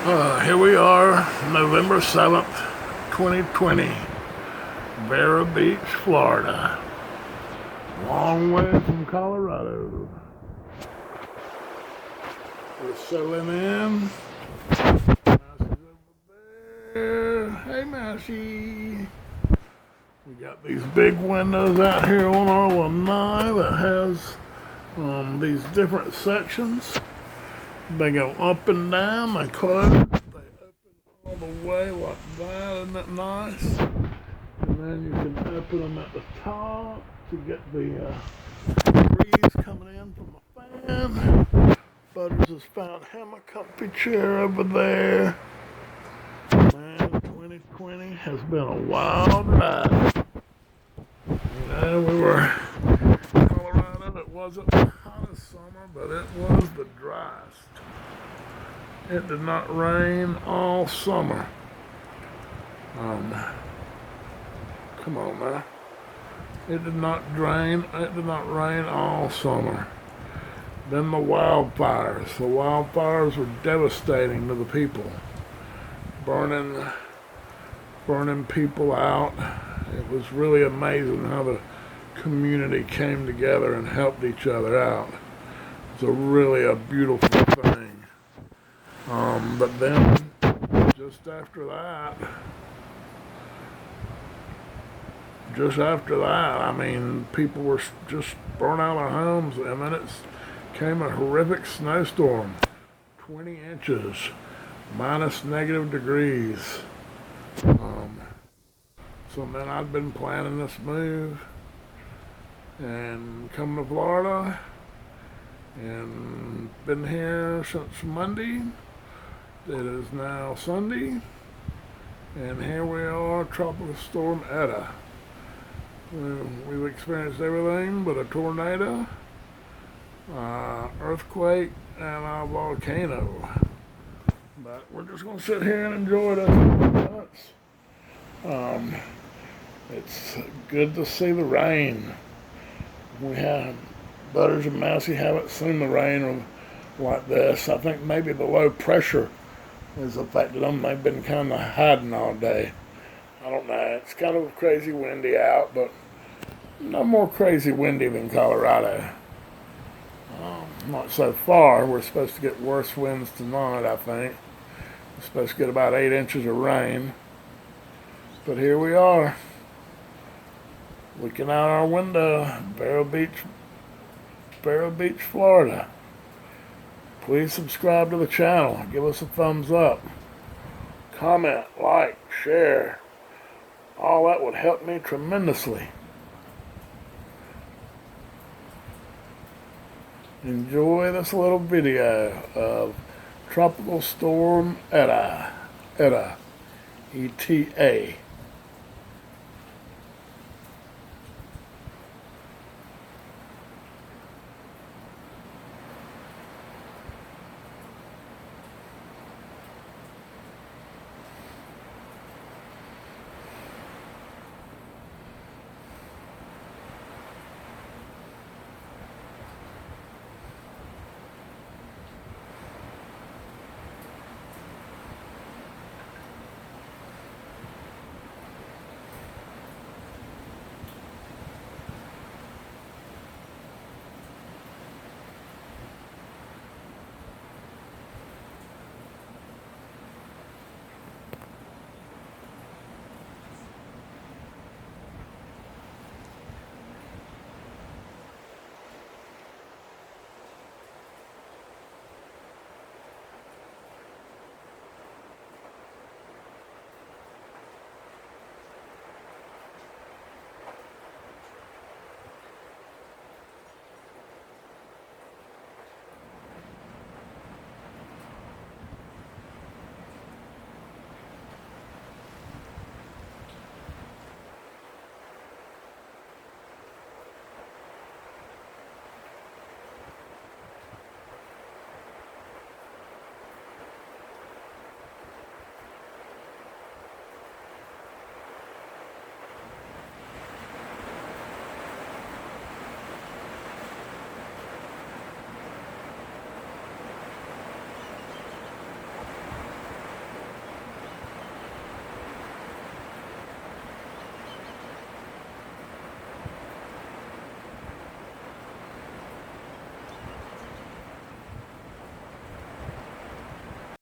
Here we are, November 7th, 2020, Vero Beach, Florida. Long way from Colorado. We're settling in. Massey's over there. Hey, Massey. We got these big windows out here on our lanai that has these different sections. They go up and down, they close, they open all the way like that, isn't that nice? And then you can open them at the top to get the breeze coming in from the fan. Butters has found him a comfy chair over there. Man, 2020 has been a wild ride. You know, we were in Colorado, it wasn't the hottest summer, but it was the driest. It did not rain all summer. Come on now. It did not rain all summer. Then the wildfires. The wildfires were devastating to the people. Burning people out. It was really amazing how the community came together and helped each other out. It's really a beautiful thing. But then, just after that, I mean, people were just burnt out of their homes, and then it came a horrific snowstorm, 20 inches, minus negative degrees. So then I'd been planning this move and come to Florida, and been here since Monday. It is now Sunday, and here we are, Tropical Storm ETA. We've experienced everything but a tornado, earthquake, and a volcano. But we're just going to sit here and enjoy this. It's good to see the rain. We have Butters and Massey haven't seen the rain like this. I think maybe the low pressure has affected them. They've been kind of hiding all day. I don't know. It's kind of crazy windy out, but no more crazy windy than Colorado. Not so far. We're supposed to get worse winds tonight, I think. We're supposed to get about 8 inches of rain. But here we are, looking out our window, Vero Beach, Florida. Please subscribe to the channel. Give us a thumbs up. Comment, like, share. All that would help me tremendously. Enjoy this little video of Tropical Storm ETA. ETA.